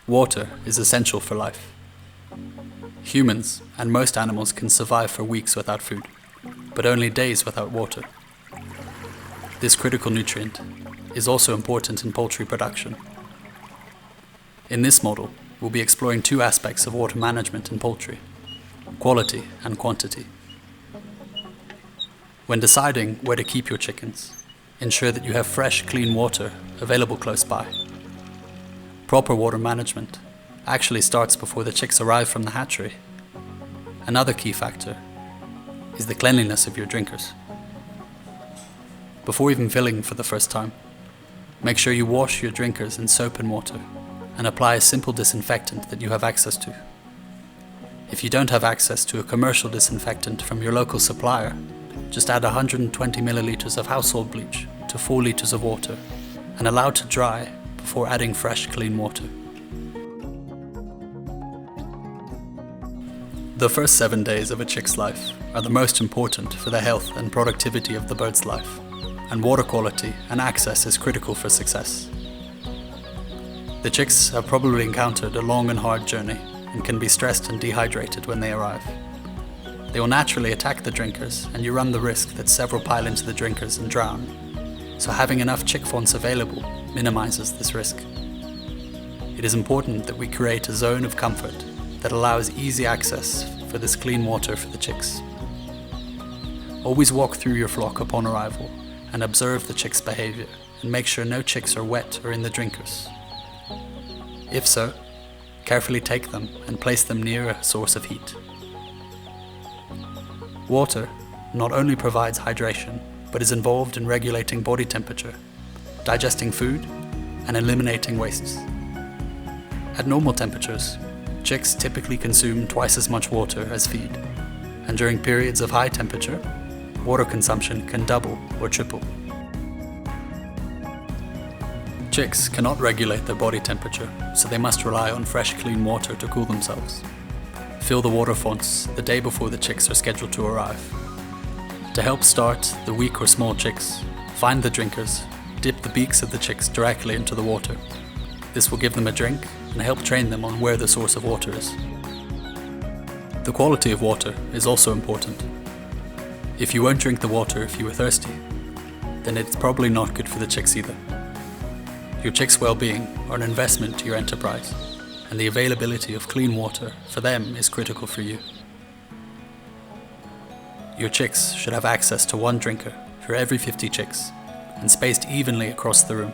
Water is essential for life. Humans and most animals can survive for weeks without food, but only days without water. This critical nutrient is also important in poultry production. In this model, we'll be exploring two aspects of water management in poultry: quality and quantity. When deciding where to keep your chickens, ensure that you have fresh, clean water available close by. Proper water management actually starts before the chicks arrive from the hatchery. Another key factor is the cleanliness of your drinkers. Before even filling for the first time, make sure you wash your drinkers in soap and water and apply a simple disinfectant that you have access to. If you don't have access to a commercial disinfectant from your local supplier, just add 120 milliliters of household bleach to 4 liters of water and allow to dry before adding fresh, clean water. The first 7 days of a chick's life are the most important for the health and productivity of the bird's life, and water quality and access is critical for success. The chicks have probably encountered a long and hard journey and can be stressed and dehydrated when they arrive. They will naturally attack the drinkers, and you run the risk that several pile into the drinkers and drown. So having enough chick fonts available minimizes this risk. It is important that we create a zone of comfort that allows easy access for this clean water for the chicks. Always walk through your flock upon arrival and observe the chicks' behavior and make sure no chicks are wet or in the drinkers. If so, carefully take them and place them near a source of heat. Water not only provides hydration, but is involved in regulating body temperature, digesting food, and eliminating wastes. At normal temperatures, chicks typically consume twice as much water as feed, and during periods of high temperature, water consumption can double or triple. Chicks cannot regulate their body temperature, so they must rely on fresh, clean water to cool themselves. Fill the water fonts the day before the chicks are scheduled to arrive. To help start the weak or small chicks, find the drinkers, dip the beaks of the chicks directly into the water. This will give them a drink and help train them on where the source of water is. The quality of water is also important. If you won't drink the water if you are thirsty, then it's probably not good for the chicks either. Your chicks' well-being are an investment to your enterprise, and the availability of clean water for them is critical for you. Your chicks should have access to one drinker for every 50 chicks, and spaced evenly across the room.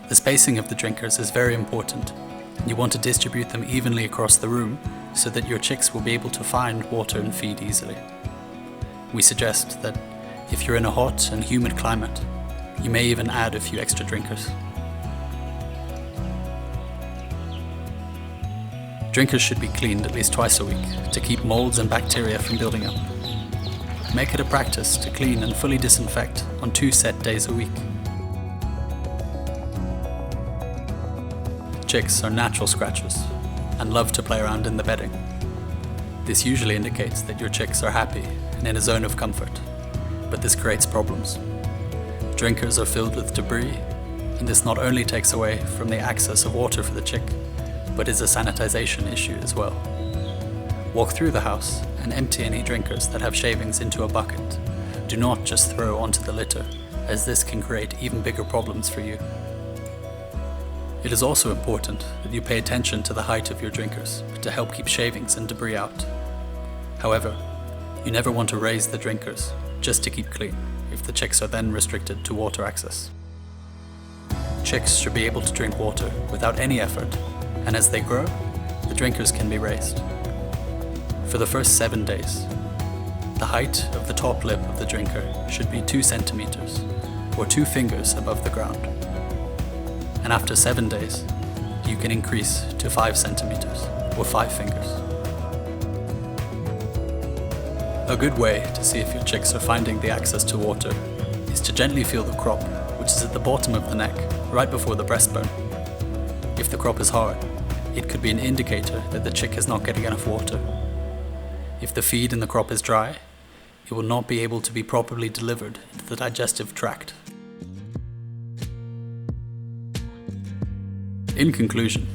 The spacing of the drinkers is very important, and you want to distribute them evenly across the room so that your chicks will be able to find water and feed easily. We suggest that if you're in a hot and humid climate, you may even add a few extra drinkers. Drinkers should be cleaned at least twice a week to keep molds and bacteria from building up. Make it a practice to clean and fully disinfect on 2 set days a week. Chicks are natural scratchers and love to play around in the bedding. This usually indicates that your chicks are happy and in a zone of comfort, but this creates problems. Drinkers are filled with debris, and this not only takes away from the access of water for the chick, but is a sanitization issue as well. Walk through the house and empty any drinkers that have shavings into a bucket. Do not just throw onto the litter, as this can create even bigger problems for you. It is also important that you pay attention to the height of your drinkers to help keep shavings and debris out. However, you never want to raise the drinkers just to keep clean, if the chicks are then restricted to water access. Chicks should be able to drink water without any effort, and as they grow, the drinkers can be raised. For the first 7 days, the height of the top lip of the drinker should be 2 centimeters, or 2 fingers above the ground. And after 7 days, you can increase to 5 centimeters, or 5 fingers. A good way to see if your chicks are finding the access to water is to gently feel the crop, which is at the bottom of the neck, right before the breastbone. If the crop is hard, it could be an indicator that the chick is not getting enough water. If the feed in the crop is dry, it will not be able to be properly delivered into the digestive tract. In conclusion,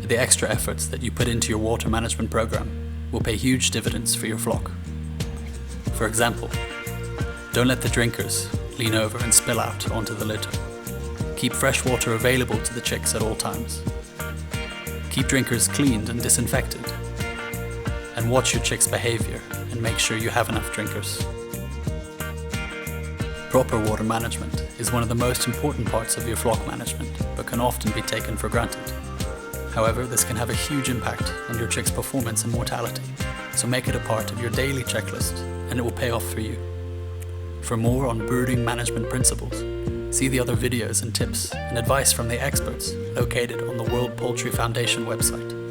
the extra efforts that you put into your water management program will pay huge dividends for your flock. For example, don't let the drinkers lean over and spill out onto the litter. Keep fresh water available to the chicks at all times. Keep drinkers cleaned and disinfected. And watch your chicks' behavior and make sure you have enough drinkers. Proper water management is one of the most important parts of your flock management, but can often be taken for granted. However, this can have a huge impact on your chicks' performance and mortality, so make it a part of your daily checklist and it will pay off for you. For more on brooding management principles, see the other videos and tips and advice from the experts located on the World Poultry Foundation website.